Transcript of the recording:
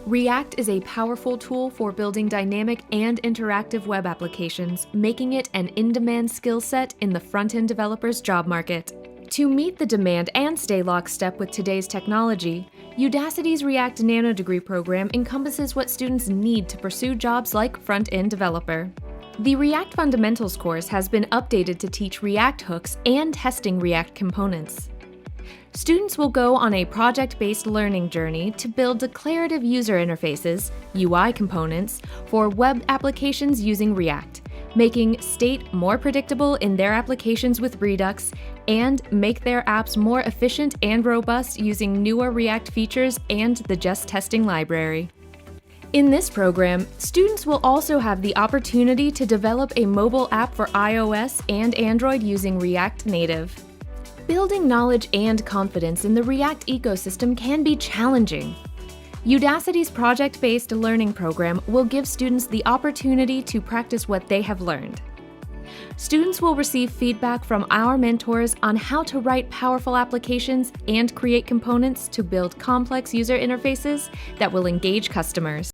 React is a powerful tool for building dynamic and interactive web applications, making it an in-demand skill set in the front-end developer's job market. To meet the demand and stay lockstep with today's technology, Udacity's React Nanodegree program encompasses what students need to pursue jobs like front-end developer. The React Fundamentals course has been updated to teach React hooks and testing React components. Students will go on a project-based learning journey to build declarative user interfaces, UI components, for web applications using React, making state more predictable in their applications with Redux, and make their apps more efficient and robust using newer React features and the Just Testing library. In this program, students will also have the opportunity to develop a mobile app for iOS and Android using React Native. Building knowledge and confidence in the React ecosystem can be challenging. Udacity's project-based learning program will give students the opportunity to practice what they have learned. Students will receive feedback from our mentors on how to write powerful applications and create components to build complex user interfaces that will engage customers.